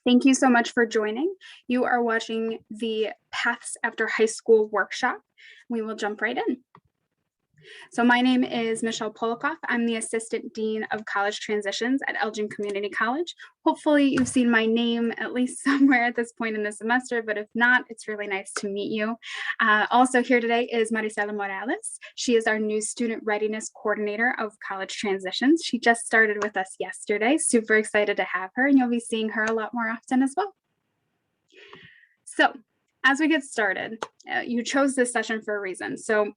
Thank you so much for joining. You are watching the Paths After High School workshop. We will jump right in. So my name is Michelle Polikoff. I'm the Assistant Dean of College Transitions at Elgin Community College. Hopefully you've seen my name at least somewhere at this point in the semester, but if not, it's really nice to meet you. Also here today is Maricela Morales. She is our new Student Readiness Coordinator of College Transitions. She just started with us yesterday. Super excited to have her, and you'll be seeing her a lot more often as well. So as we get started, you chose this session for a reason. So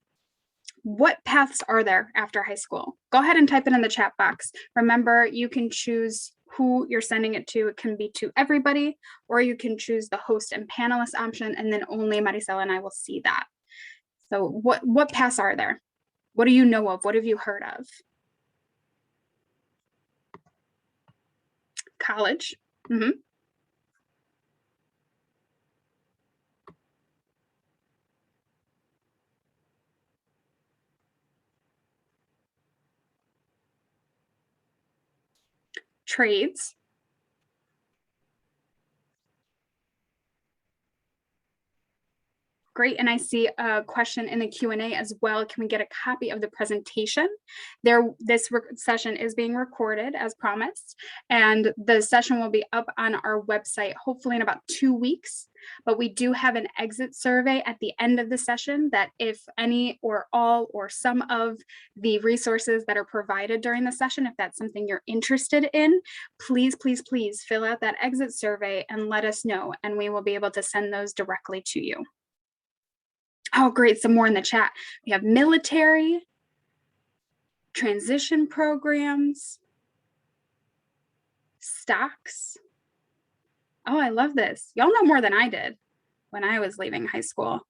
what paths are there after high school? Go ahead and type it in the chat box. Remember, you can choose who you're sending it to. It can be to everybody, or you can choose the host and panelist option, and then only Maricela and I will see that. So what paths are there? What do you know of? What have you heard of? College. Trades. Great, and I see a question in the Q&A as well. Can we get a copy of the presentation? This session is being recorded as promised, and the session will be up on our website hopefully in about 2 weeks. But we do have an exit survey at the end of the session that if any or all or some of the resources that are provided during the session, if that's something you're interested in, please, please, please fill out that exit survey and let us know, and we will be able to send those directly to you. Oh, great. Some more in the chat. We have military, transition programs, stocks. Oh, I love this. Y'all know more than I did when I was leaving high school.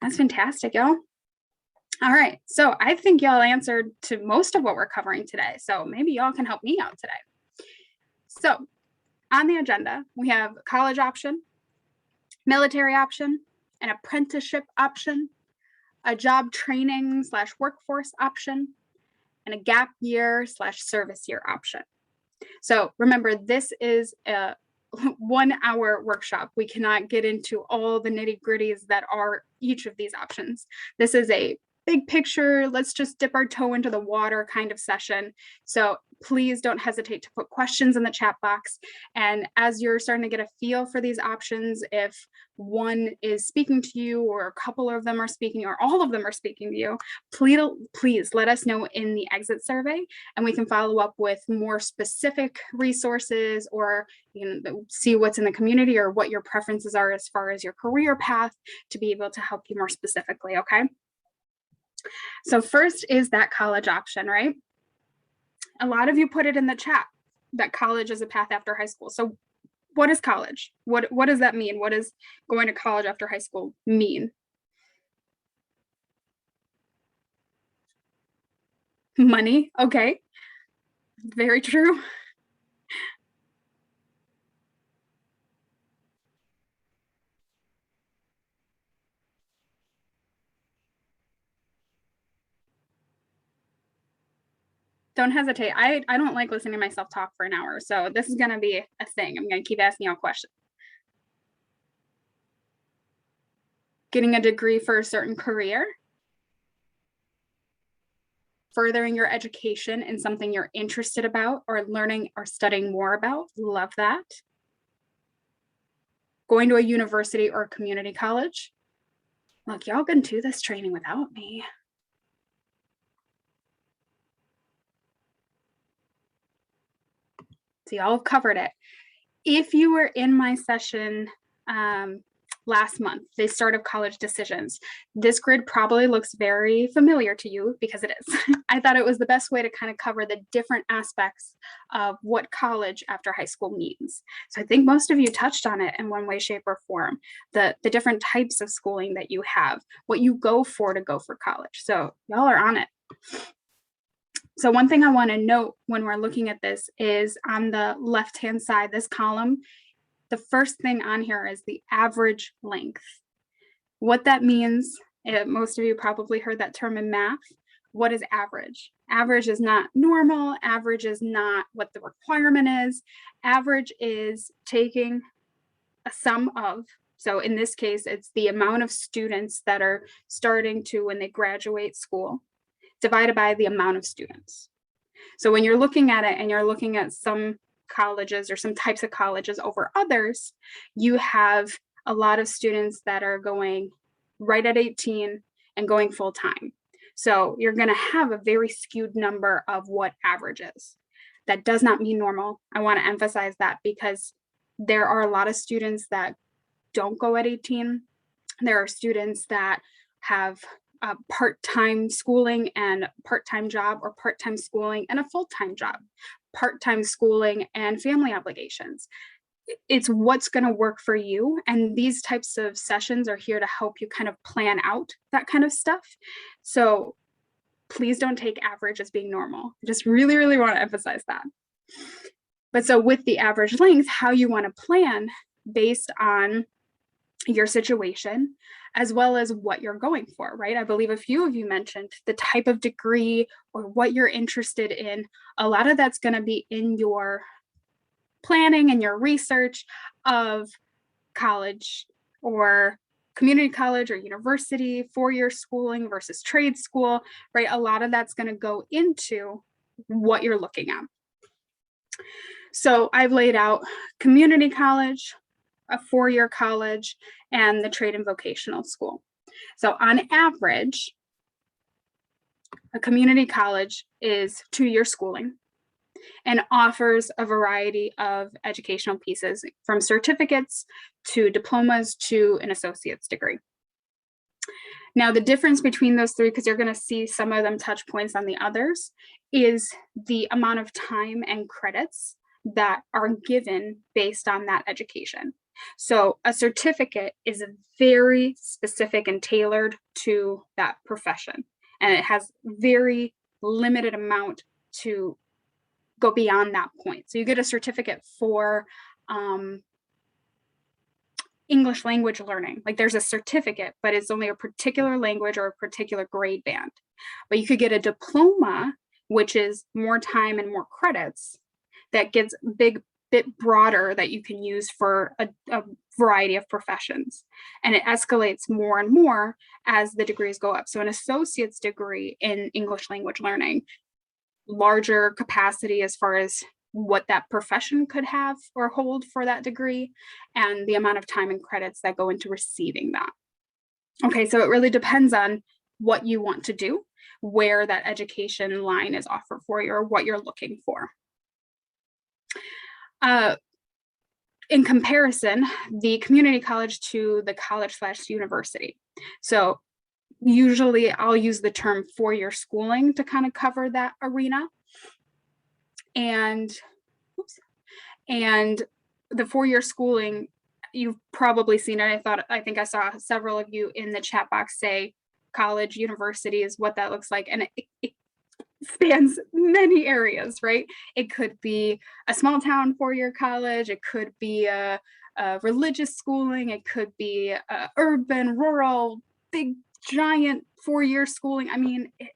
That's fantastic, y'all. All right. So I think y'all answered to most of what we're covering today. So maybe y'all can help me out today. So on the agenda, we have college option, military option, an apprenticeship option, a job training / workforce option, and a gap year / service year option. So remember, this is a 1-hour workshop. We cannot get into all the nitty-gritties that are each of these options. This is a big picture, let's just dip our toe into the water kind of session. So please don't hesitate to put questions in the chat box. And as you're starting to get a feel for these options, if one is speaking to you or a couple of them are speaking or all of them are speaking to you, please let us know in the exit survey, and we can follow up with more specific resources, or see what's in the community or what your preferences are as far as your career path to be able to help you more specifically, okay? So first is that college option, right? A lot of you put it in the chat that college is a path after high school. So what is college? What does that mean? What does going to college after high school mean? Money, okay. Very true. Don't hesitate. I don't like listening to myself talk for an hour, so this is going to be a thing. I'm going to keep asking y'all questions. Getting a degree for a certain career, furthering your education in something you're interested about or learning or studying more about. Love that. Going to a university or a community college. Look, y'all can do this training without me. So y'all have covered it. If you were in my session last month, the start of college decisions, this grid probably looks very familiar to you because it is. I thought it was the best way to kind of cover the different aspects of what college after high school means. So I think most of you touched on it in one way, shape, or form, the different types of schooling that you have, what you go for to go for college. So y'all are on it. So one thing I want to note when we're looking at this is on the left-hand side, this column, the first thing on here is the average length. What that means, most of you probably heard that term in math. What is average? Average is not normal. Average is not what the requirement is. Average is taking a sum of, so in this case, it's the amount of students that are starting to when they graduate school, divided by the amount of students. So when you're looking at it and you're looking at some colleges or some types of colleges over others, you have a lot of students that are going right at 18 and going full time. So you're going to have a very skewed number of what average is. That does not mean normal. I want to emphasize that because there are a lot of students that don't go at 18. There are students that have part-time schooling and part-time job, or part-time schooling and a full-time job, part-time schooling and family obligations. It's what's going to work for you. And these types of sessions are here to help you kind of plan out that kind of stuff. So please don't take average as being normal. I just really, really want to emphasize that. But so with the average length, how you want to plan based on your situation, as well as what you're going for, right? I believe a few of you mentioned the type of degree or what you're interested in. A lot of that's going to be in your planning and your research of college or community college or university, 4-year schooling versus trade school, right? A lot of that's going to go into what you're looking at. So I've laid out community college, a 4-year college, and the trade and vocational school. So on average, a community college is 2-year schooling and offers a variety of educational pieces, from certificates to diplomas to an associate's degree. Now, the difference between those three, because you're going to see some of them touch points on the others, is the amount of time and credits that are given based on that education. So a certificate is very specific and tailored to that profession, and it has very limited amount to go beyond that point. So you get a certificate for English language learning. Like, there's a certificate, but it's only a particular language or a particular grade band. But you could get a diploma, which is more time and more credits, that gets bit broader, that you can use for a variety of professions. And it escalates more and more as the degrees go up. So an associate's degree in English language learning, larger capacity as far as what that profession could have or hold for that degree, and the amount of time and credits that go into receiving that. Okay, so it really depends on what you want to do, where that education line is offered for you, or what you're looking for. In comparison, the community college to the college/university. So usually I'll use the term 4-year schooling to kind of cover that arena. And the 4-year schooling, you've probably seen it. I think I saw several of you in the chat box say college, university is what that looks like. And it spans many areas, right? It could be a small town 4-year college. It could be a religious schooling. It could be urban, rural, big, giant 4-year schooling. I mean, it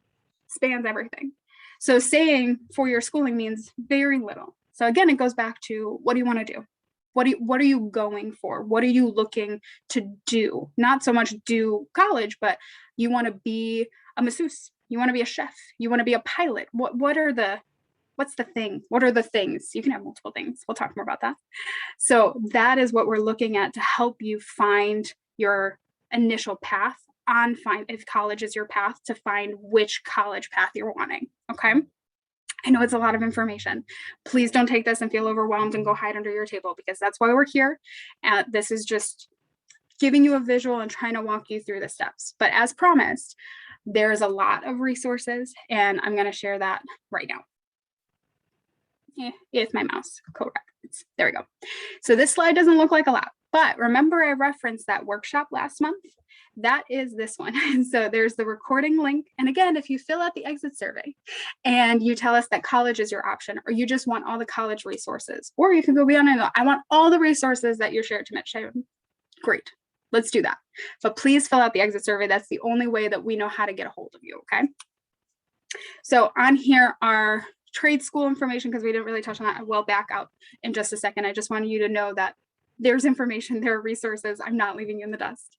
spans everything. So saying 4-year schooling means very little. So again, it goes back to, what do you want to do? What are you going for? What are you looking to do? Not so much do college, but you want to be a masseuse. You want to be a chef. You want to be a pilot. What's the thing? What are the things? You can have multiple things. We'll talk more about that. So that is what we're looking at to help you find your initial path if college is your path, to find which college path you're wanting. Okay. I know it's a lot of information. Please don't take this and feel overwhelmed and go hide under your table, because that's why we're here. This is just giving you a visual and trying to walk you through the steps. But as promised, there's a lot of resources, and I'm going to share that right now. If my mouse co-records. There we go. So this slide doesn't look like a lot, but remember I referenced that workshop last month? That is this one. So there's the recording link. And again, if you fill out the exit survey and you tell us that college is your option, or you just want all the college resources, or you can go beyond and go, I want all the resources that you're shared to Mitch. Great, let's do that. But please fill out the exit survey. That's the only way that we know how to get a hold of you, okay? So on here are trade school information, because we didn't really touch on that. I will back out in just a second. I just wanted you to know that there's information, there are resources. I'm not leaving you in the dust.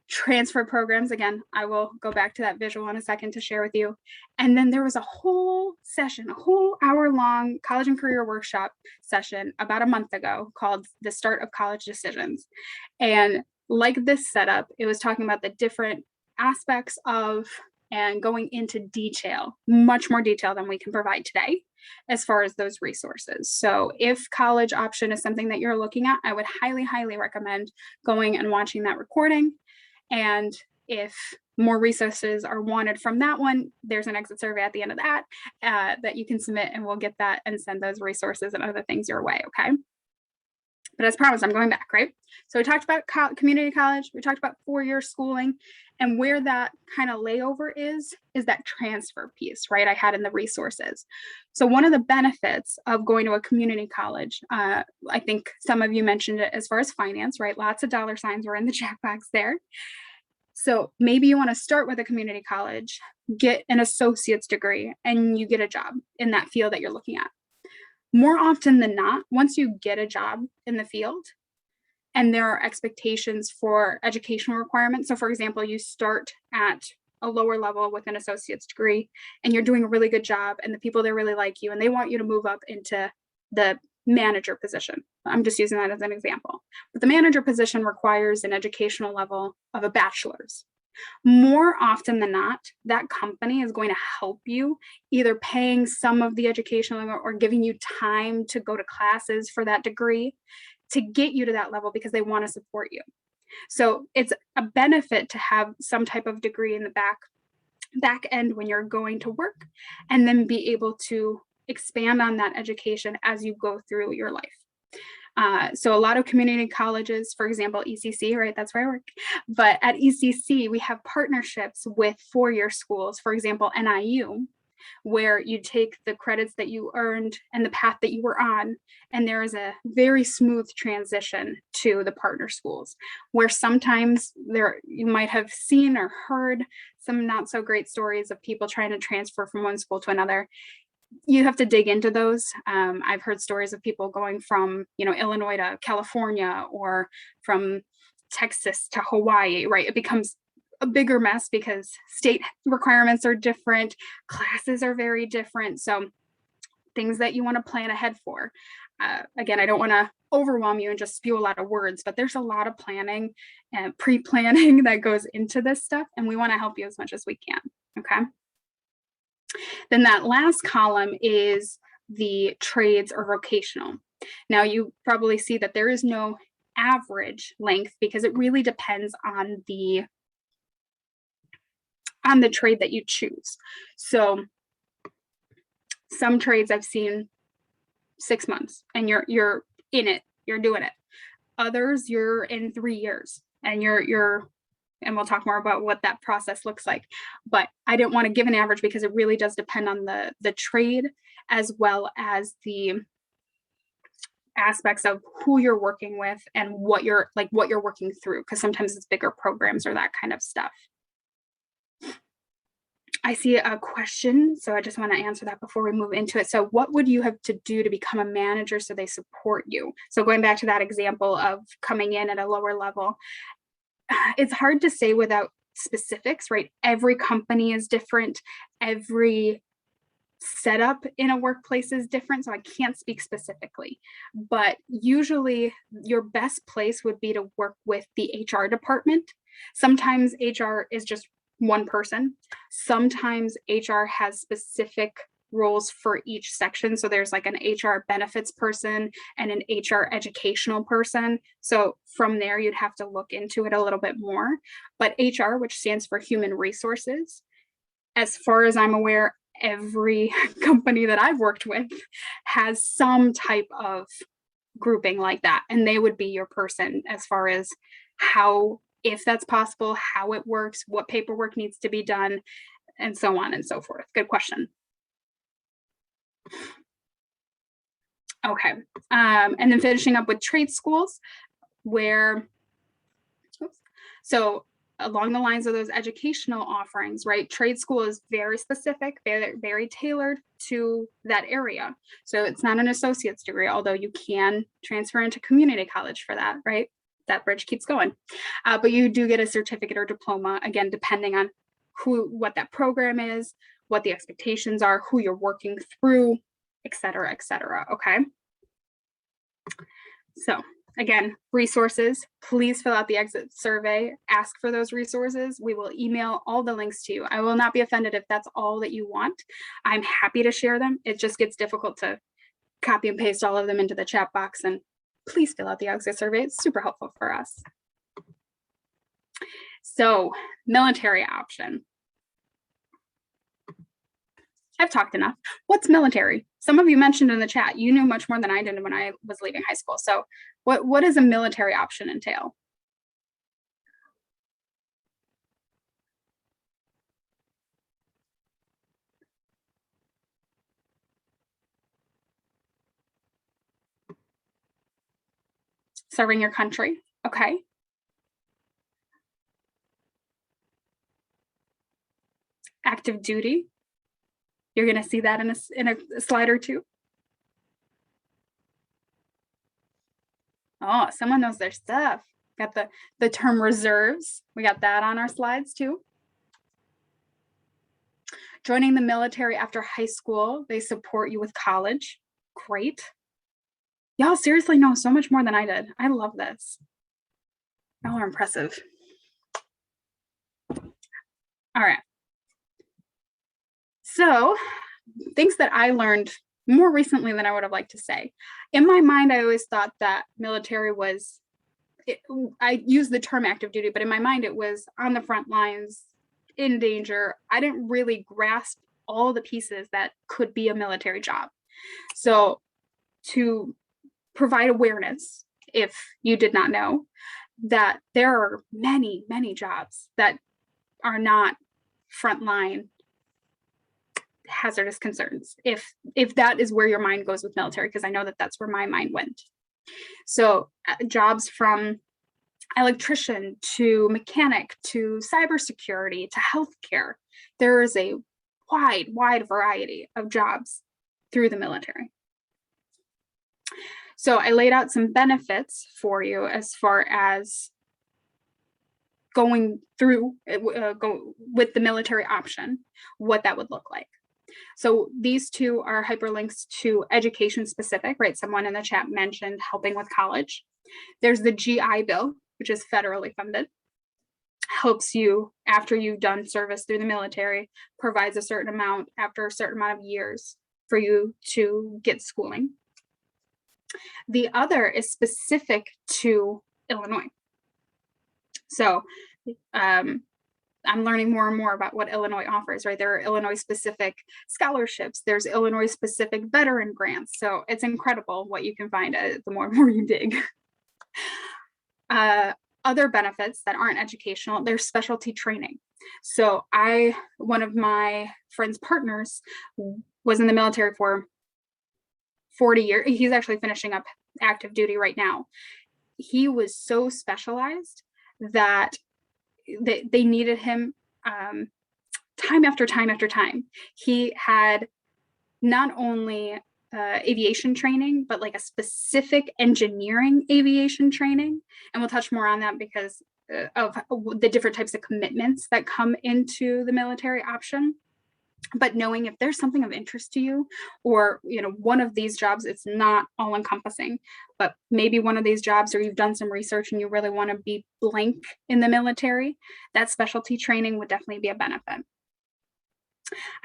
Transfer programs, again, I will go back to that visual in a second to share with you. And then there was a whole session, a whole hour-long college and career workshop session about a month ago called The Start of College Decisions. And like this setup, it was talking about the different aspects of and going into detail, much more detail than we can provide today as far as those resources. So if college option is something that you're looking at, I would highly, highly recommend going and watching that recording. And if more resources are wanted from that one, there's an exit survey at the end of that that you can submit, and we'll get that and send those resources and other things your way, okay? But as promised, I'm going back, right? So we talked about community college, we talked about four-year schooling, and where that kind of layover is that transfer piece, right? I had in the resources. So one of the benefits of going to a community college, I think some of you mentioned it as far as finance, right? Lots of dollar signs were in the chat box there. So maybe you want to start with a community college, get an associate's degree, and you get a job in that field that you're looking at. More often than not, once you get a job in the field and there are expectations for educational requirements. So for example, you start at a lower level with an associate's degree and you're doing a really good job and the people there really like you and they want you to move up into the manager position. I'm just using that as an example. But the manager position requires an educational level of a bachelor's. More often than not, that company is going to help you, either paying some of the educational or giving you time to go to classes for that degree to get you to that level because they want to support you. So it's a benefit to have some type of degree in the back end when you're going to work, and then be able to expand on that education as you go through your life. So a lot of community colleges, for example, ECC, right? That's where I work. But at ECC, we have partnerships with four-year schools, for example, NIU, where you take the credits that you earned and the path that you were on, and there is a very smooth transition to the partner schools, where sometimes you might have seen or heard some not so great stories of people trying to transfer from one school to another. You have to dig into those. I've heard stories of people going from, Illinois to California or from Texas to Hawaii, right? It becomes a bigger mess because state requirements are different, classes are very different. So things that you want to plan ahead for. Again, I don't want to overwhelm you and just spew a lot of words, but there's a lot of planning and pre-planning that goes into this stuff, and we want to help you as much as we can, okay? Then that last column is the trades or vocational. Now you probably see that there is no average length because it really depends on the trade that you choose. So some trades I've seen 6 months and you're in it, you're doing it. Others you're in 3 years and and we'll talk more about what that process looks like. But I didn't want to give an average because it really does depend on the trade as well as the aspects of who you're working with and what you're working through, because sometimes it's bigger programs or that kind of stuff. I see a question, so I just want to answer that before we move into it. So what would you have to do to become a manager so they support you? So going back to that example of coming in at a lower level, it's hard to say without specifics, right? Every company is different. Every setup in a workplace is different, so I can't speak specifically. But usually your best place would be to work with the HR department. Sometimes HR is just one person. Sometimes HR has specific roles for each section. So there's like an HR benefits person and an HR educational person. So from there, you'd have to look into it a little bit more. But HR, which stands for Human Resources, as far as I'm aware, every company that I've worked with has some type of grouping like that. And they would be your person as far as how, if that's possible, how it works, what paperwork needs to be done, and so on and so forth. Good question. Okay, and then finishing up with trade schools, where, so along the lines of those educational offerings, right? Trade school is very specific, very, very tailored to that area. So it's not an associate's degree, although you can transfer into community college for that, right? That bridge keeps going. But you do get a certificate or diploma, again, depending on what that program is, what the expectations are, who you're working through, et cetera, okay? So again, resources, please fill out the exit survey, ask for those resources. We will email all the links to you. I will not be offended if that's all that you want. I'm happy to share them. It just gets difficult to copy and paste all of them into the chat box, and please fill out the exit survey. It's super helpful for us. So, military option. I've talked enough. What's military? Some of you mentioned in the chat, you knew much more than I did when I was leaving high school. So what does a military option entail? Serving your country, okay. Active duty. You're going to see that in a slide or two. Oh, someone knows their stuff. Got the term reserves. We got that on our slides too. Joining the military after high school, they support you with college. Great. Y'all seriously know so much more than I did. I love this. Y'all are impressive. All right. So, things that I learned more recently than I would have liked to say. In my mind, I always thought that military was, I use the term active duty, but in my mind, it was on the front lines, in danger. I didn't really grasp all the pieces that could be a military job. So to provide awareness, if you did not know, that there are many, many jobs that are not frontline hazardous concerns, if that is where your mind goes with military, because I know that that's where my mind went. So jobs from electrician to mechanic to cybersecurity to healthcare, there is a wide variety of jobs through the military. So I laid out some benefits for you as far as going through with the military option, what that would look like. So these two are hyperlinks to education specific, right? Someone in the chat mentioned helping with college. There's the GI Bill, which is federally funded, helps you after you've done service through the military, provides a certain amount after a certain amount of years for you to get schooling. The other is specific to Illinois. So I'm learning more and more about what Illinois offers, right? There are Illinois specific scholarships. There's Illinois specific veteran grants. So it's incredible what you can find the more and more you dig. Other benefits that aren't educational, there's specialty training. So one of my friend's partners was in the military for 40 years. He's actually finishing up active duty right now. He was so specialized that they needed him time after time after time. He had not only aviation training, but like a specific engineering aviation training. And we'll touch more on that because of the different types of commitments that come into the military option. But knowing if there's something of interest to you, or one of these jobs, it's not all encompassing, but maybe one of these jobs, or you've done some research and you really want to be blank in the military, that specialty training would definitely be a benefit.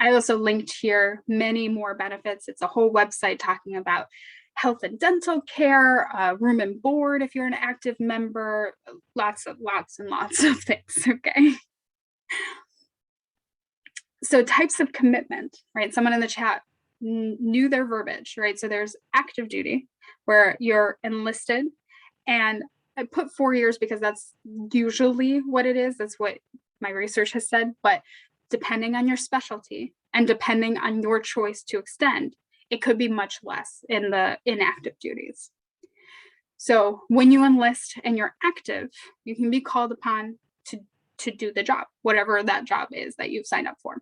I also linked here many more benefits. It's a whole website talking about health and dental care, room and board if you're an active member, lots and lots of things, okay? So types of commitment, right? Someone in the chat knew their verbiage, right? So there's active duty, where you're enlisted, and I put 4 years because that's usually what it is. That's what my research has said, but depending on your specialty and depending on your choice to extend, it could be much less in the inactive duties. So when you enlist and you're active, you can be called upon to to do the job, whatever that job is that you've signed up for.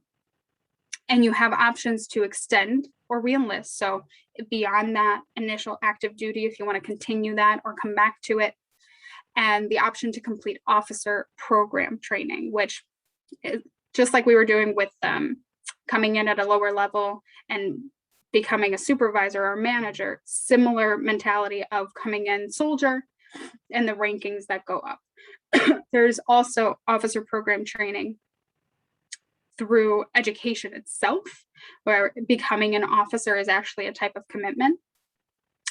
And you have options to extend or reenlist. So beyond that initial active duty, if you want to continue that or come back to it, and the option to complete officer program training, which is just like we were doing with coming in at a lower level and becoming a supervisor or manager, similar mentality of coming in soldier and the rankings that go up. There's also officer program training through education itself, where becoming an officer is actually a type of commitment.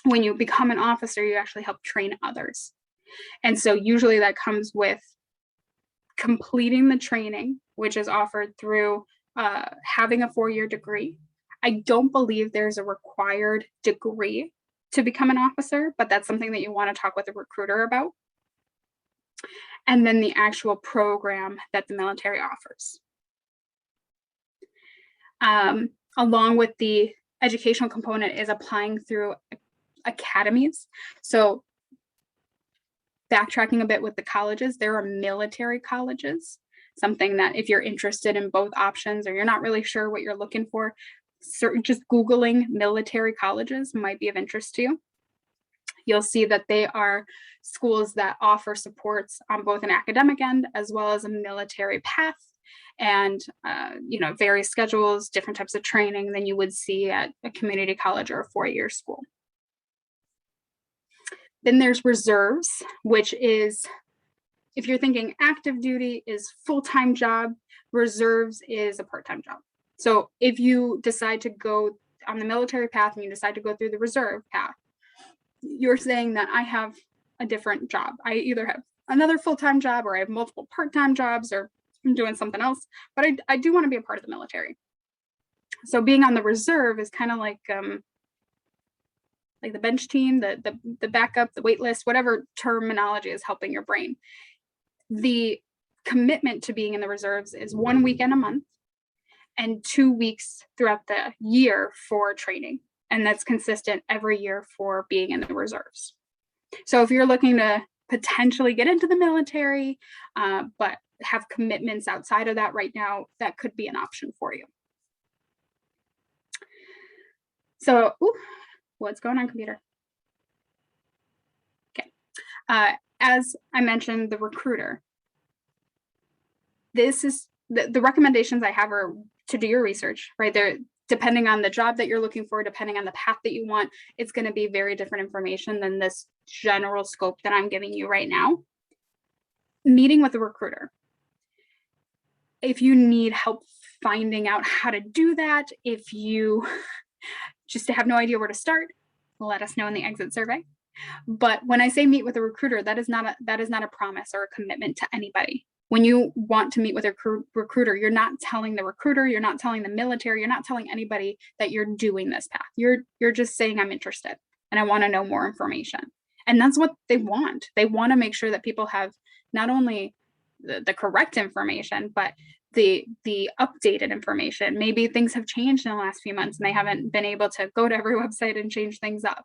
When you become an officer, you actually help train others. And so usually that comes with completing the training, which is offered through having a 4-year degree. I don't believe there's a required degree to become an officer, but that's something that you want to talk with a recruiter about. And then the actual program that the military offers. Along with the educational component is applying through academies. So backtracking a bit with the colleges, there are military colleges, something that if you're interested in both options or you're not really sure what you're looking for, just Googling military colleges might be of interest to you. You'll see that they are schools that offer supports on both an academic end as well as a military path, and various schedules, different types of training than you would see at a community college or a 4-year school. Then there's reserves, which is, if you're thinking active duty is full-time job, reserves is a part-time job. So if you decide to go on the military path and you decide to go through the reserve path, you're saying that I have a different job. I either have another full-time job or I have multiple part-time jobs or I'm doing something else, but I do want to be a part of the military. So being on the reserve is kind of like the bench team, the backup, the wait list, whatever terminology is helping your brain. The commitment to being in the reserves is 1 weekend a month and 2 weeks throughout the year for training. And that's consistent every year for being in the reserves. So if you're looking to potentially get into the military, but have commitments outside of that right now, that could be an option for you. So, what's going on, computer? Okay. As I mentioned, the recruiter. This is the recommendations I have are to do your research, right? There, depending on the job that you're looking for, depending on the path that you want, it's going to be very different information than this general scope that I'm giving you right now. Meeting with a recruiter. If you need help finding out how to do that, if you just have no idea where to start, let us know in the exit survey. But when I say meet with a recruiter, that is not a promise or a commitment to anybody. When you want to meet with a recruiter, you're not telling the recruiter, you're not telling the military, you're not telling anybody that you're doing this path. You're just saying, I'm interested and I want to know more information. And that's what they want. They want to make sure that people have not only the correct information, but the updated information. Maybe things have changed in the last few months and they haven't been able to go to every website and change things up.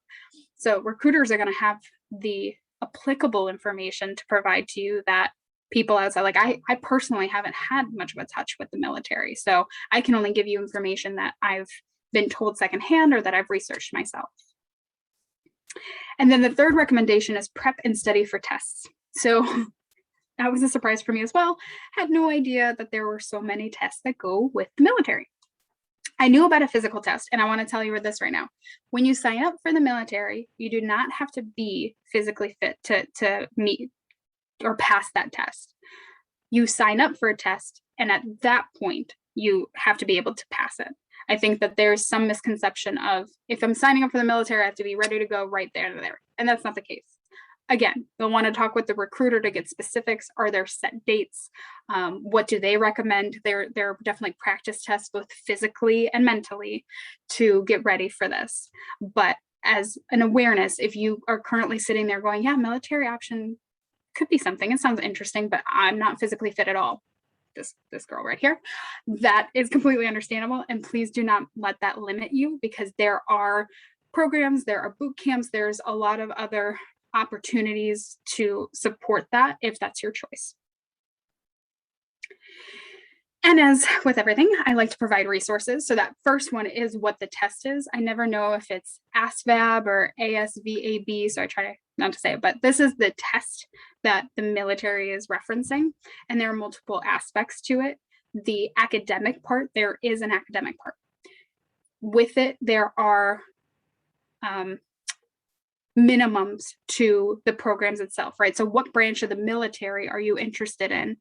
So recruiters are going to have the applicable information to provide to you that people outside, like I personally haven't had much of a touch with the military. So I can only give you information that I've been told secondhand or that I've researched myself. And then the third recommendation is prep and study for tests. So that was a surprise for me as well. Had no idea that there were so many tests that go with the military. I knew about a physical test, and I want to tell you this right now. When you sign up for the military, you do not have to be physically fit to meet or pass that test. You sign up for a test, and at that point, you have to be able to pass it. I think that there's some misconception of, if I'm signing up for the military, I have to be ready to go right there and there. And that's not the case. Again, you'll want to talk with the recruiter to get specifics. Are there set dates? What do they recommend? There are definitely practice tests, both physically and mentally, to get ready for this. But as an awareness, if you are currently sitting there going, yeah, military option could be something. It sounds interesting, but I'm not physically fit at all. This girl right here, that is completely understandable. And please do not let that limit you, because there are programs, there are boot camps, there's a lot of other opportunities to support that if that's your choice. And as with everything, I like to provide resources. So that first one is what the test is. I never know if it's ASVAB or ASVAB, so I try not to say it, but this is the test that the military is referencing, and there are multiple aspects to it. The academic part, there is an academic part. With it, there are minimums to the programs itself, right? So what branch of the military are you interested in?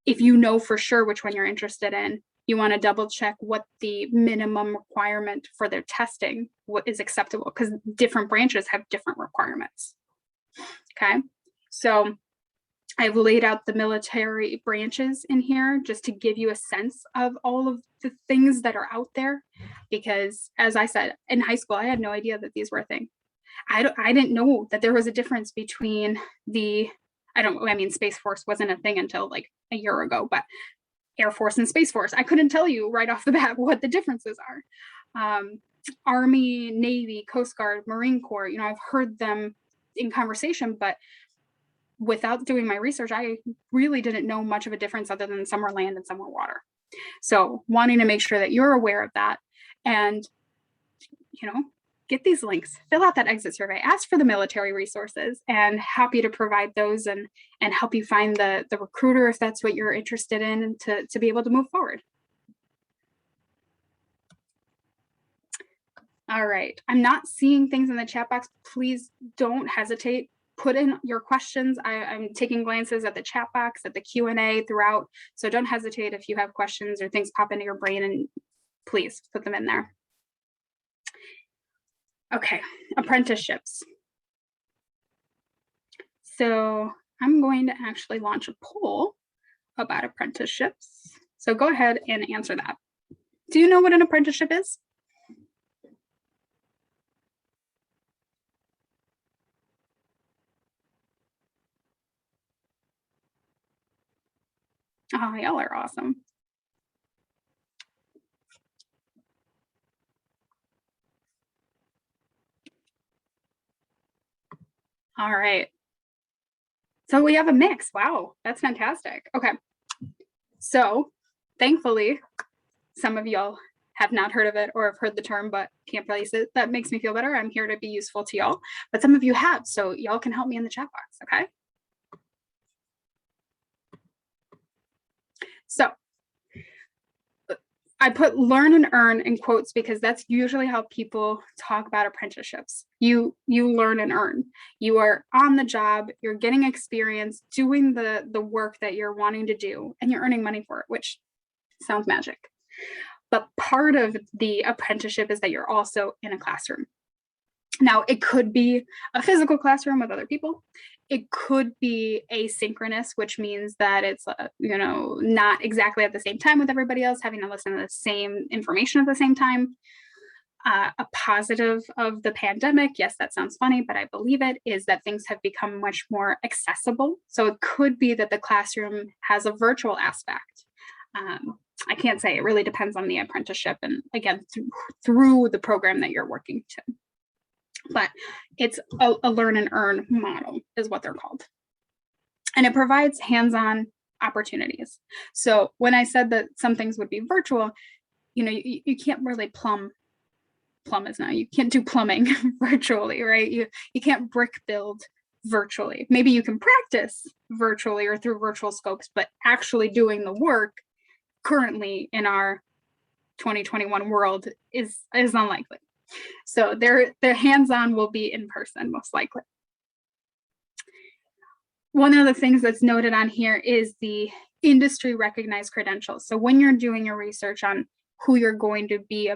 If you know for sure which one you're interested in, you want to double check what the minimum requirement for their testing, what is acceptable, because different branches have different requirements. Okay, so I've laid out the military branches in here just to give you a sense of all of the things that are out there, because as I said, in high school, I had no idea that these were a thing. I didn't know that there was a difference between Space Force wasn't a thing until like a year ago, but Air Force and Space Force, I couldn't tell you right off the bat what the differences are. Army, Navy, Coast Guard, Marine Corps, I've heard them in conversation, but without doing my research, I really didn't know much of a difference other than some were land and some were water. So wanting to make sure that you're aware of that, and get these links, fill out that exit survey, ask for the military resources, and happy to provide those and help you find the recruiter if that's what you're interested in, to be able to move forward. All right, I'm not seeing things in the chat box. Please don't hesitate. Put in your questions. I'm taking glances at the chat box, at the Q&A throughout. So don't hesitate if you have questions or things pop into your brain, and please put them in there. Okay, apprenticeships. So I'm going to actually launch a poll about apprenticeships. So go ahead and answer that. Do you know what an apprenticeship is? Oh, y'all are awesome. All right. So we have a mix. Wow, that's fantastic. Okay. So thankfully, some of y'all have not heard of it or have heard the term but can't place it. That makes me feel better. I'm here to be useful to y'all, but some of you have, so y'all can help me in the chat box, okay? So I put learn and earn in quotes because that's usually how people talk about apprenticeships. You learn and earn. You are on the job, you're getting experience doing the work that you're wanting to do, and you're earning money for it, which sounds magic. But part of the apprenticeship is that you're also in a classroom. Now, it could be a physical classroom with other people. It could be asynchronous, which means that it's, not exactly at the same time with everybody else, having to listen to the same information at the same time. A positive of the pandemic, yes, that sounds funny, but I believe it, is that things have become much more accessible. So it could be that the classroom has a virtual aspect. I can't say. It really depends on the apprenticeship and, again, through the program that you're working to. But it's a learn and earn model is what they're called. And it provides hands-on opportunities. So when I said that some things would be virtual, you can't really you can't do plumbing virtually, right? You can't brick build virtually. Maybe you can practice virtually or through virtual scopes, but actually doing the work currently in our 2021 world is unlikely. So their hands-on will be in person, most likely. One of the things that's noted on here is the industry recognized credentials. So when you're doing your research on who you're going to be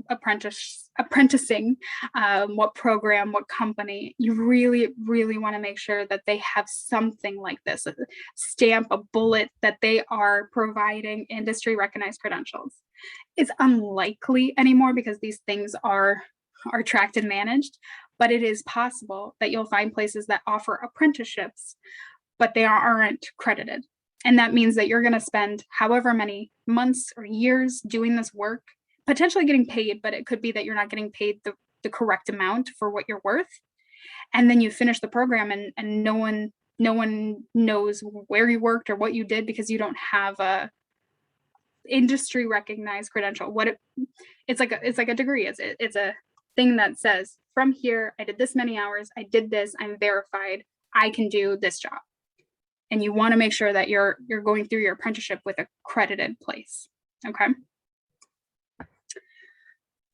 apprenticing, what program, what company, you really, really want to make sure that they have something like this, a stamp, a bullet that they are providing industry recognized credentials. It's unlikely anymore because these things are tracked and managed, but it is possible that you'll find places that offer apprenticeships, but they aren't credited. And that means that you're going to spend however many months or years doing this work, potentially getting paid, but it could be that you're not getting paid the correct amount for what you're worth. And then you finish the program and no one no one knows where you worked or what you did because you don't have a industry recognized credential. It's like a degree. It's a thing that says from here, I did this many hours, I did this, I'm verified, I can do this job. And you want to make sure that you're going through your apprenticeship with a credited place. Okay.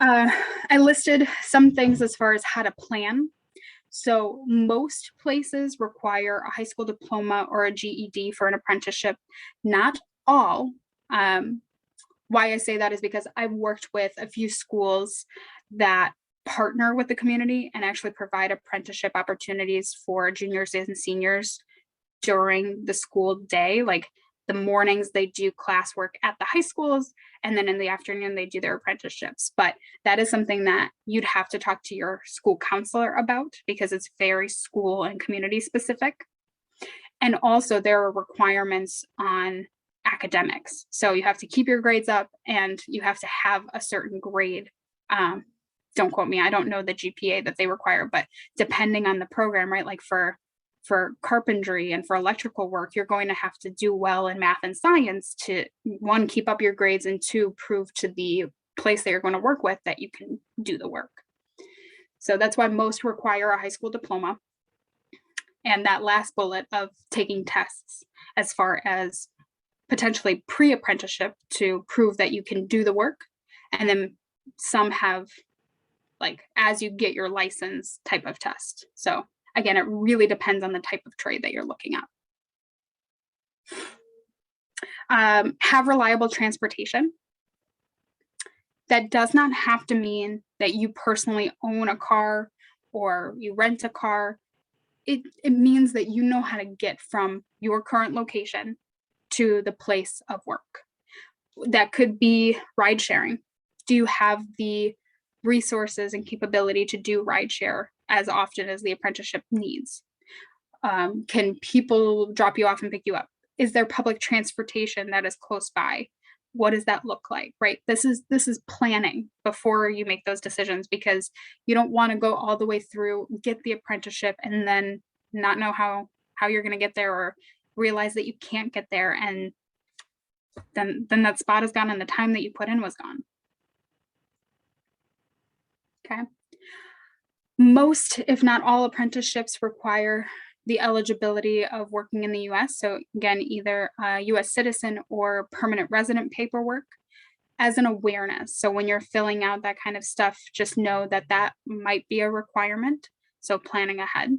I listed some things as far as how to plan. So most places require a high school diploma or a GED for an apprenticeship. Not all. Why I say that is because I've worked with a few schools that partner with the community and actually provide apprenticeship opportunities for juniors and seniors during the school day. Like the mornings they do classwork at the high schools, and then in the afternoon they do their apprenticeships. But that is something that you'd have to talk to your school counselor about because it's very school and community specific. And also there are requirements on academics. So you have to keep your grades up and you have to have a certain grade. Don't quote me, I don't know the GPA that they require, but depending on the program, right? Like for carpentry and for electrical work, you're going to have to do well in math and science to, one, keep up your grades, and two, prove to the place that you're going to work with that you can do the work. So that's why most require a high school diploma. And that last bullet of taking tests as far as potentially pre-apprenticeship to prove that you can do the work. And then some have like as you get your license type of test. So again, it really depends on the type of trade that you're looking at. Have reliable transportation. That does not have to mean that you personally own a car or you rent a car. It means that you know how to get from your current location to the place of work. That could be ride sharing. Do you have the resources and capability to do ride share as often as the apprenticeship needs? Can people drop you off and pick you up? Is there public transportation that is close by? What does that look like, right? This is planning before you make those decisions, because you don't want to go all the way through, get the apprenticeship, and then not know how you're going to get there, or realize that you can't get there, and then that spot is gone and the time that you put in was gone. Okay. Most, if not all, apprenticeships require the eligibility of working in the US. So again, either a US citizen or permanent resident paperwork as an awareness. So when you're filling out that kind of stuff, just know that that might be a requirement. So planning ahead.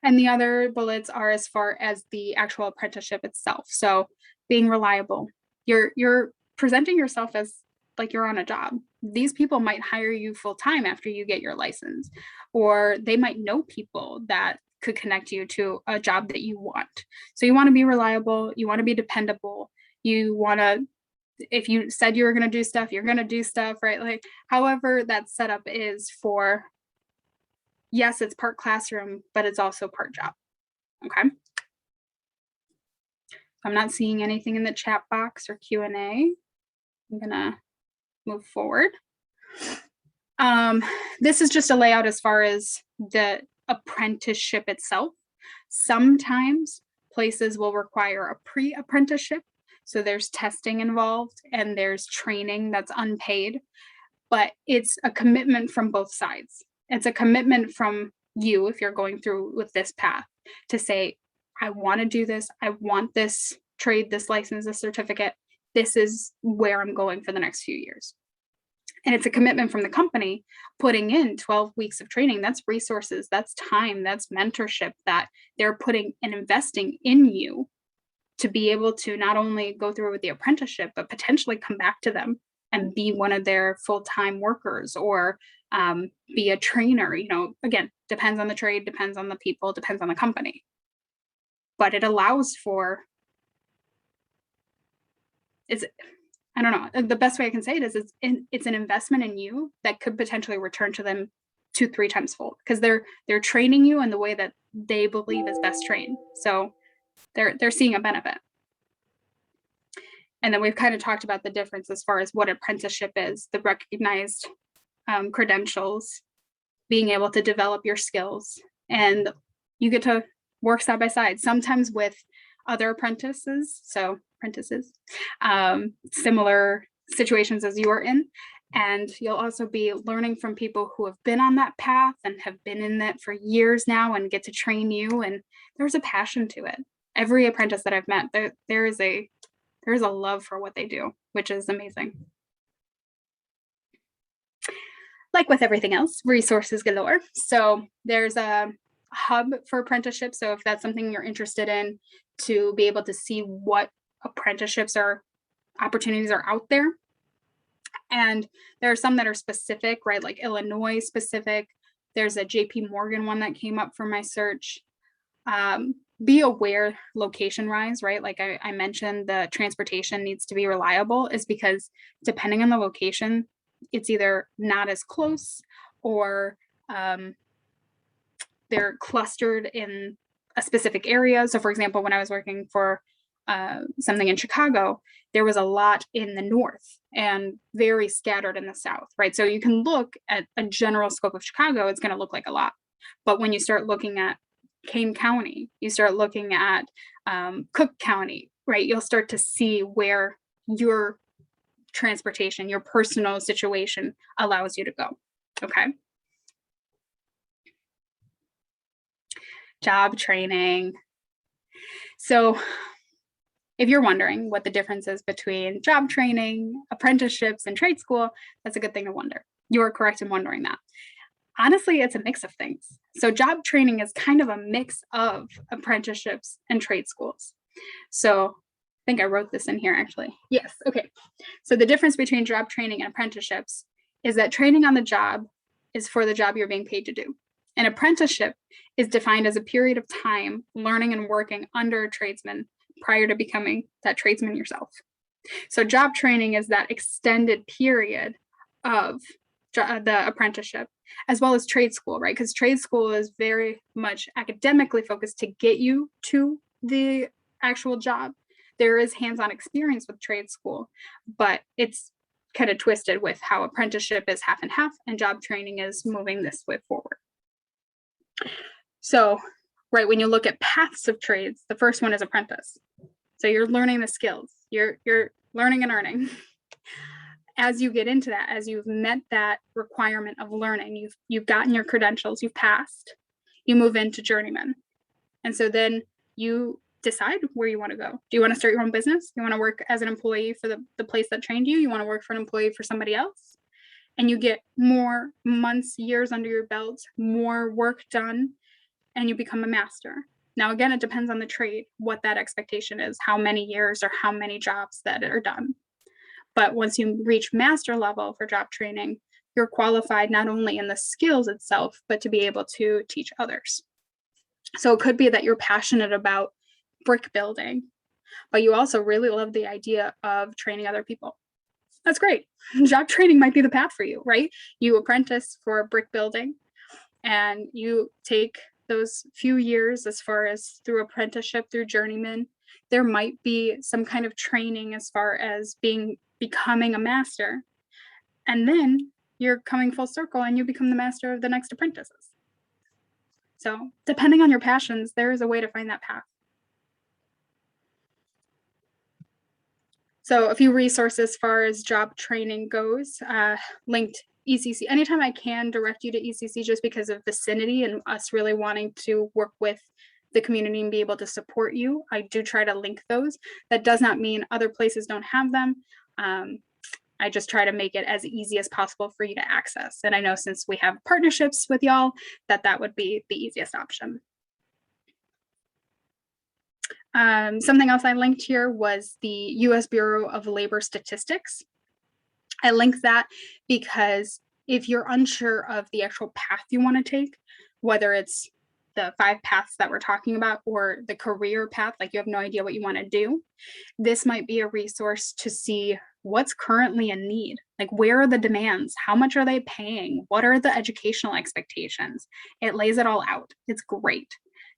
And the other bullets are as far as the actual apprenticeship itself. So being reliable. You're presenting yourself as like you're on a job. These people might hire you full time after you get your license, or they might know people that could connect you to a job that you want. So you want to be reliable, you want to be dependable, you want to, if you said you were going to do stuff, you're going to do stuff, right? Like however that setup is for, yes, it's part classroom, but it's also part job. Okay. I'm not seeing anything in the chat box or Q&A. I'm gonna move forward. This is just a layout as far as the apprenticeship itself. Sometimes places will require a pre-apprenticeship. So there's testing involved and there's training that's unpaid, but it's a commitment from both sides. It's a commitment from you, if you're going through with this path, to say, I want to do this. I want this trade, this license, this certificate. This is where I'm going for the next few years. And it's a commitment from the company putting in 12 weeks of training. That's resources, that's time, that's mentorship that they're putting and investing in you to be able to not only go through with the apprenticeship, but potentially come back to them and be one of their full-time workers, or be a trainer. You know, again, depends on the trade, depends on the people, depends on the company. But it allows for, I don't know, the best way I can say it is it's an investment in you that could potentially return to them 2-3 times fold, because they're training you in the way that they believe is best trained. So they're seeing a benefit. And then we've kind of talked about the difference as far as what apprenticeship is, the recognized credentials, being able to develop your skills, and You get to work side by side, sometimes with other apprentices, similar situations as you are in. And you'll also be learning from people who have been on that path and have been in that for years now and get to train you. And there's a passion to it. Every apprentice that I've met, there's a love for what they do, which is amazing. Like with everything else, resources galore. So there's a hub for apprenticeships. So if that's something you're interested in, to be able to see what apprenticeships or opportunities are out there. And there are some that are specific, right? Like Illinois specific. There's a JP Morgan one that came up for my search. Be aware location wise, right? Like I mentioned, the transportation needs to be reliable, is because depending on the location, it's either not as close or they're clustered in a specific area. So for example, when I was working for something in Chicago, there was a lot in the north and very scattered in the south, right? So you can look at a general scope of Chicago, it's going to look like a lot. But when you start looking at Kane County, you start looking at Cook County, right? You'll start to see where your transportation, your personal situation allows you to go. Okay. Job training. So if you're wondering what the difference is between job training, apprenticeships, and trade school, that's a good thing to wonder. You are correct in wondering that. Honestly, it's a mix of things. So job training is kind of a mix of apprenticeships and trade schools. So I think I wrote this in here actually. Yes, okay. So the difference between job training and apprenticeships is that training on the job is for the job you're being paid to do. An apprenticeship is defined as a period of time learning and working under a tradesman prior to becoming that tradesman yourself. So job training is that extended period of the apprenticeship, as well as trade school, right? Because trade school is very much academically focused to get you to the actual job. There is hands-on experience with trade school, but it's kind of twisted with how apprenticeship is half and half and job training is moving this way forward. So, right, when you look at paths of trades, the first one is apprentice. So you're learning the skills, you're learning and earning. As you get into that, as you've met that requirement of learning, you've gotten your credentials, you've passed, you move into journeyman. And so then you decide where you want to go. Do you want to start your own business? You want to work as an employee for the place that trained you? You want to work for an employee for somebody else? And you get more months, years under your belt, more work done, and you become a master. Now, again, it depends on the trade, what that expectation is, how many years or how many jobs that are done. But once you reach master level for job training, you're qualified not only in the skills itself, but to be able to teach others. So it could be that you're passionate about brick building, but you also really love the idea of training other people. That's great. Job training might be the path for you, right? You apprentice for brick building and you take those few years as far as through apprenticeship, through journeyman. There might be some kind of training as far as becoming a master. And then you're coming full circle and you become the master of the next apprentices. So depending on your passions, there is a way to find that path. So a few resources as far as job training goes, linked ECC. Anytime I can direct you to ECC just because of vicinity and us really wanting to work with the community and be able to support you, I do try to link those. That does not mean other places don't have them. I just try to make it as easy as possible for you to access. And I know since we have partnerships with y'all, that would be the easiest option. Something else I linked here was the US Bureau of Labor Statistics. I linked that because if you're unsure of the actual path you want to take, whether it's the 5 paths that we're talking about or the career path, like you have no idea what you want to do, this might be a resource to see what's currently in need. Like, where are the demands? How much are they paying? What are the educational expectations? It lays it all out. It's great.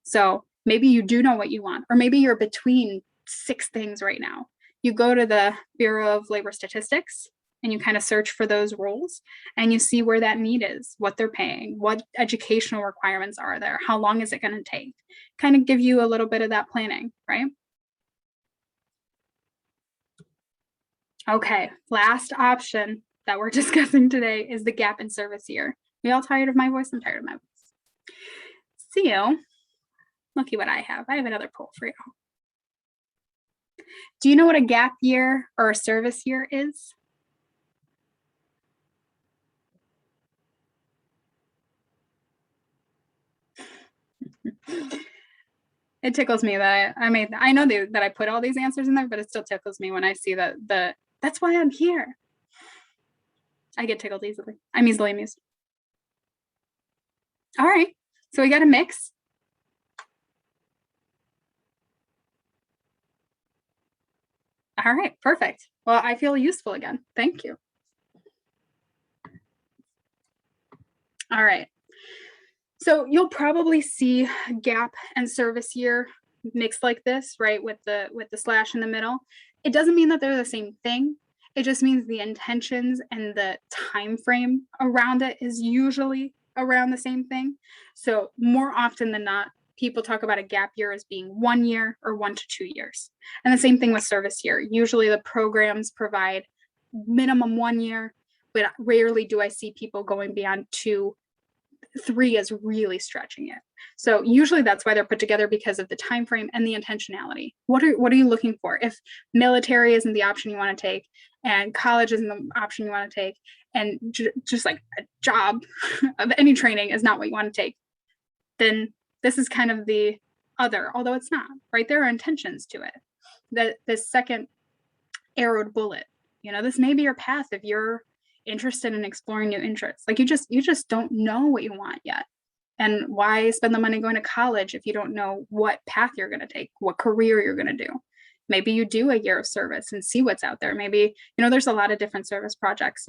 So maybe you do know what you want, or maybe you're between 6 things right now. You go to the Bureau of Labor Statistics and you kind of search for those roles and you see where that need is, what they're paying, what educational requirements are there, how long is it going to take, kind of give you a little bit of that planning, right? Okay, last option that we're discussing today is the gap in service year. We all tired of my voice? I'm tired of my voice. So, looky what I have. I have another poll for you. Do you know what a gap year or a service year is? It tickles me that I know that I put all these answers in there, but it still tickles me when I see that that's why I'm here. I get tickled easily. I'm easily amused. All right, so we got a mix. All right, perfect. Well, I feel useful again. Thank you. All right. So you'll probably see gap and service year mixed like this, right? With the slash in the middle. It doesn't mean that they're the same thing. It just means the intentions and the time frame around it is usually around the same thing. So more often than not, people talk about a gap year as being 1 year or 1 to 2 years. And the same thing with service year. Usually the programs provide minimum 1 year, but rarely do I see people going beyond 2. 3 is really stretching it. So usually that's why they're put together, because of the time frame and the intentionality. What are you looking for? If military isn't the option you want to take, and college isn't the option you want to take, and just like a job of any training is not what you want to take, then this is kind of the other, although it's not, right? There are intentions to it. The second arrowed bullet, this may be your path if you're interested in exploring new interests. Like you just don't know what you want yet. And why spend the money going to college if you don't know what path you're going to take, what career you're going to do? Maybe you do a year of service and see what's out there. Maybe, there's a lot of different service projects,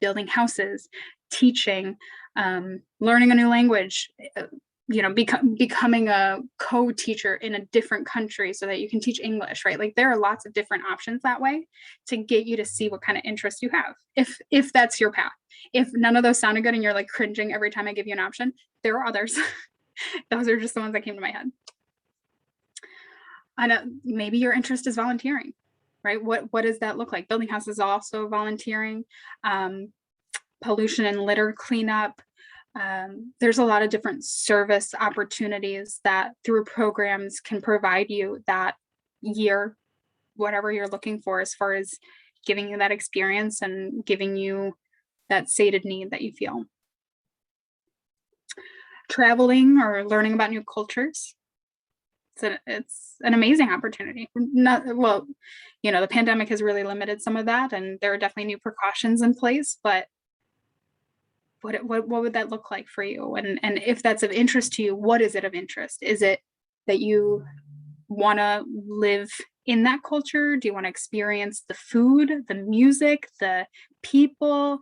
building houses, teaching, learning a new language, becoming a co-teacher in a different country so that you can teach English, right? Like there are lots of different options that way to get you to see what kind of interest you have. If that's your path. If none of those sounded good and you're like cringing every time I give you an option, there are others. Those are just the ones that came to my head. I know maybe your interest is volunteering, right? What does that look like? Building houses is also volunteering, pollution and litter cleanup. There's a lot of different service opportunities that through programs can provide you that year, whatever you're looking for, as far as giving you that experience and giving you that sated need that you feel. Traveling or learning about new cultures. It's an amazing opportunity. The pandemic has really limited some of that, and there are definitely new precautions in place, but what would that look like for you? And if that's of interest to you, what is it of interest? Is it that you want to live in that culture? Do you want to experience the food, the music, the people?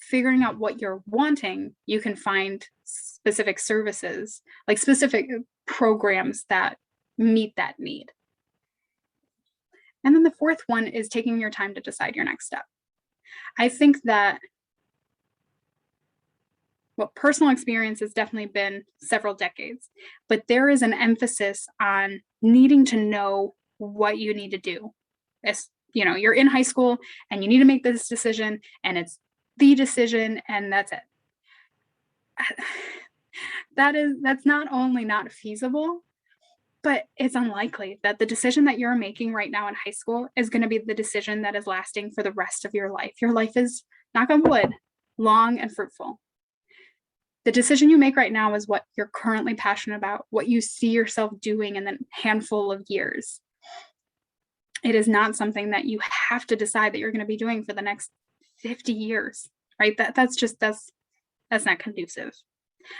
Figuring out what you're wanting, you can find specific services, like specific programs that meet that need. And then the fourth one is taking your time to decide your next step. I think that personal experience has definitely been several decades, but there is an emphasis on needing to know what you need to do. As you're in high school and you need to make this decision, and it's the decision, and that's it. That's not only not feasible, but it's unlikely that the decision that you're making right now in high school is going to be the decision that is lasting for the rest of your life. Your life is, knock on wood, long and fruitful. The decision you make right now is what you're currently passionate about, what you see yourself doing in a handful of years. It is not something that you have to decide that you're going to be doing for the next 50 years, right? That's not conducive.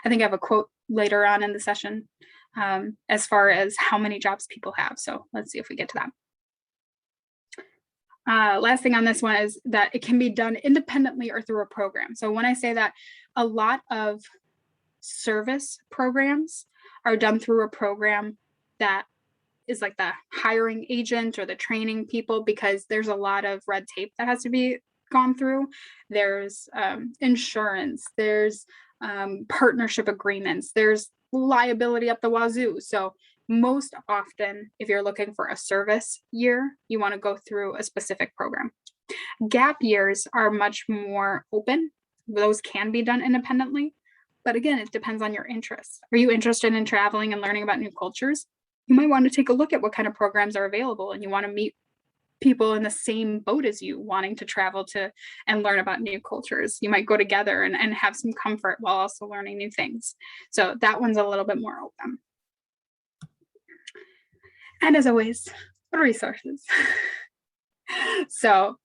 I think I have a quote later on in the session as far as how many jobs people have. So let's see if we get to that. Last thing on this one is that it can be done independently or through a program. So when I say that, a lot of service programs are done through a program that is like the hiring agent or the training people, because there's a lot of red tape that has to be gone through. There's insurance, there's partnership agreements, there's liability up the wazoo. So most often, if you're looking for a service year, you want to go through a specific program. Gap years are much more open. Those can be done independently. But again, it depends on your interests. Are you interested in traveling and learning about new cultures? You might want to take a look at what kind of programs are available, and you want to meet people in the same boat as you, wanting to travel to and learn about new cultures. You might go together and have some comfort while also learning new things. So that one's a little bit more open. And as always, resources. So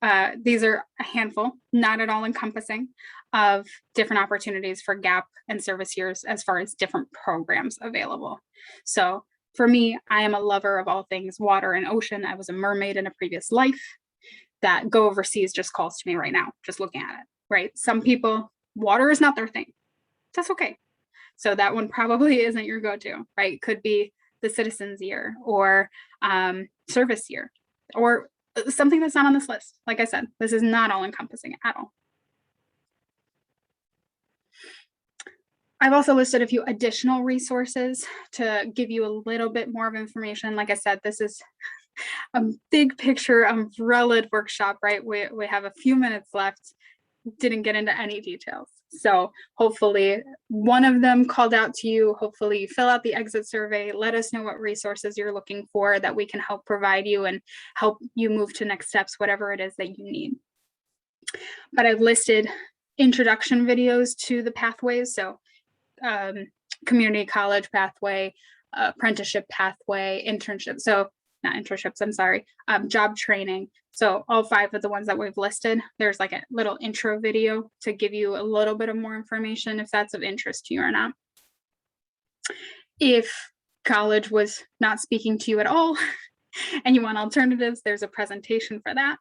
these are a handful, not at all encompassing, of different opportunities for gap and service years as far as different programs available. So for me, I am a lover of all things water and ocean. I was a mermaid in a previous life. That go overseas just calls to me right now, just looking at it, right? Some people, water is not their thing. That's okay. So that one probably isn't your go-to, right? Could be the citizens year or service year, or something that's not on this list. Like I said, this is not all encompassing at all. I've also listed a few additional resources to give you a little bit more of information. Like I said, this is a big picture umbrella workshop, right? We have a few minutes left, didn't get into any details. So hopefully one of them called out to you. Hopefully you fill out the exit survey, let us know what resources you're looking for that we can help provide you and help you move to next steps, whatever it is that you need. But I've listed introduction videos to the pathways. So community college pathway, apprenticeship pathway, internship. So not internships, I'm sorry, job training. So all 5 of the ones that we've listed, there's like a little intro video to give you a little bit of more information if that's of interest to you or not. If college was not speaking to you at all and you want alternatives, there's a presentation for that.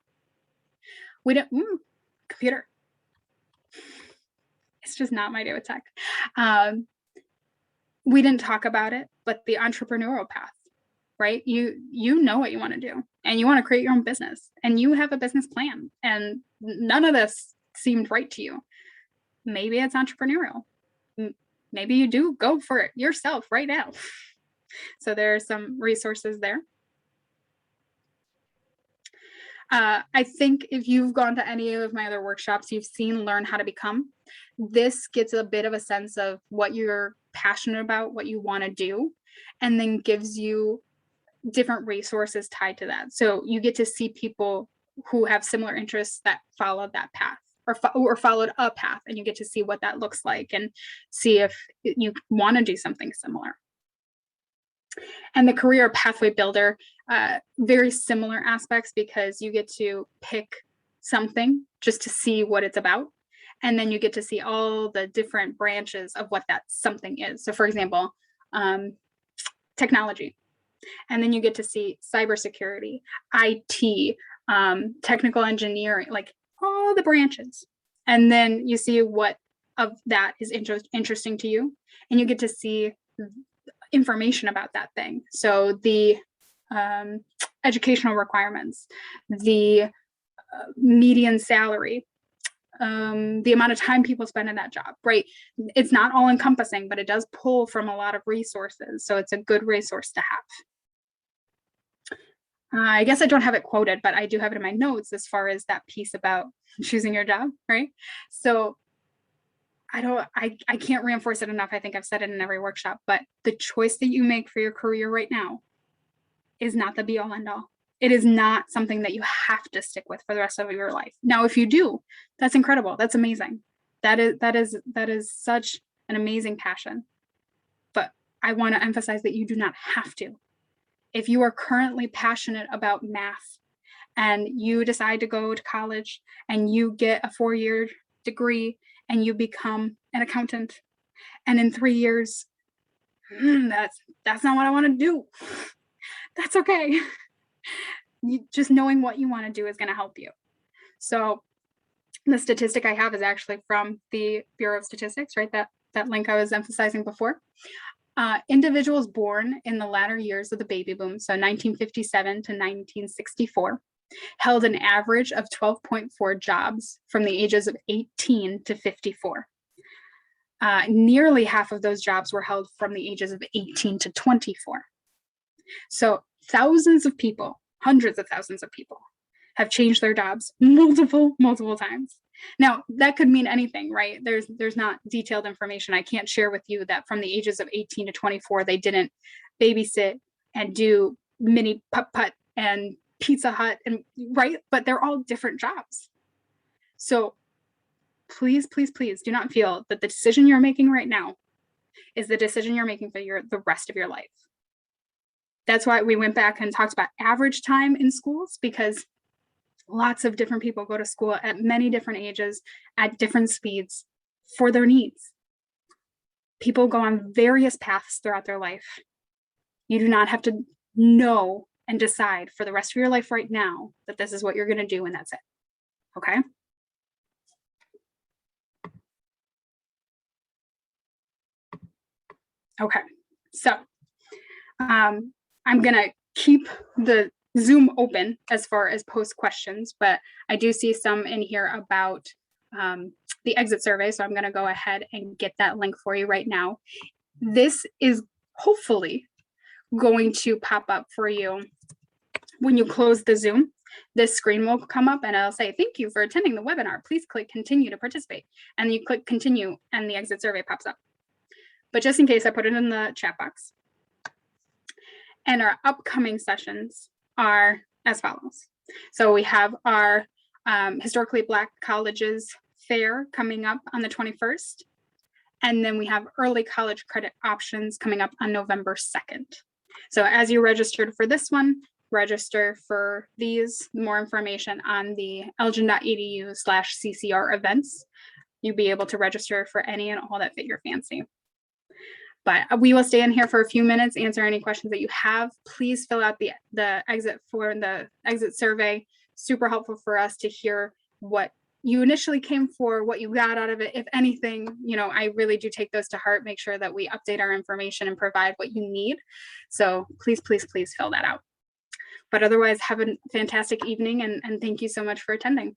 We don't, computer. It's just not my day with tech. We didn't talk about it, but the entrepreneurial path, right? You know what you want to do, and you want to create your own business, and you have a business plan, and none of this seemed right to you. Maybe it's entrepreneurial. Maybe you do go for it yourself right now. So there are some resources there. I think if you've gone to any of my other workshops, you've seen Learn How to Become. This gets a bit of a sense of what you're passionate about, what you want to do, and then gives you different resources tied to that. So you get to see people who have similar interests that followed that path or followed a path, and you get to see what that looks like and see if you want to do something similar. And the career pathway builder, very similar aspects, because you get to pick something just to see what it's about. And then you get to see all the different branches of what that something is. So for example, technology. And then you get to see cybersecurity, IT, technical engineering, like all the branches. And then you see what of that is interesting to you. And you get to see information about that thing. So the educational requirements, the median salary, the amount of time people spend in that job, right? It's not all encompassing, but it does pull from a lot of resources. So it's a good resource to have. I guess I don't have it quoted, but I do have it in my notes as far as that piece about choosing your job, right? So I can't reinforce it enough. I think I've said it in every workshop, but the choice that you make for your career right now is not the be all end all. It is not something that you have to stick with for the rest of your life. Now, if you do, that's incredible. That's amazing. That is such an amazing passion. But I want to emphasize that you do not have to. If you are currently passionate about math and you decide to go to college and you get a 4-year degree and you become an accountant, and in 3 years, that's not what I want to do. That's okay. Just knowing what you want to do is going to help you. So the statistic I have is actually from the Bureau of Statistics, right? That link I was emphasizing before. Individuals born in the latter years of the baby boom, so 1957 to 1964, held an average of 12.4 jobs from the ages of 18 to 54. Nearly half of those jobs were held from the ages of 18 to 24. So thousands of people, hundreds of thousands of people, have changed their jobs multiple times. Now, that could mean anything, right? There's not detailed information. I can't share with you that from the ages of 18 to 24, they didn't babysit and do mini putt-putt and Pizza Hut, and right? But they're all different jobs. So please, please, please do not feel that the decision you're making right now is the decision you're making for the rest of your life. That's why we went back and talked about average time in schools, because lots of different people go to school at many different ages, at different speeds for their needs. People go on various paths throughout their life. You do not have to know and decide for the rest of your life right now that this is what you're going to do and that's it. Okay? Okay, so I'm going to keep the Zoom open as far as post questions, but I do see some in here about the exit survey. So I'm going to go ahead and get that link for you right now. This is hopefully going to pop up for you when you close the Zoom. This screen will come up and I'll say, thank you for attending the webinar. Please click continue to participate. And you click continue and the exit survey pops up. But just in case, I put it in the chat box. And our upcoming sessions are as follows. So we have our Historically Black Colleges Fair coming up on the 21st. And then we have early college credit options coming up on November 2nd. So as you registered for this one, register for these. More information on the elgin.edu/CCR events. You'll be able to register for any and all that fit your fancy. But we will stay in here for a few minutes, answer any questions that you have. Please fill out the exit survey. Super helpful for us to hear what you initially came for, what you got out of it. If anything, I really do take those to heart. Make sure that we update our information and provide what you need. So please, please, please fill that out. But otherwise, have a fantastic evening and thank you so much for attending.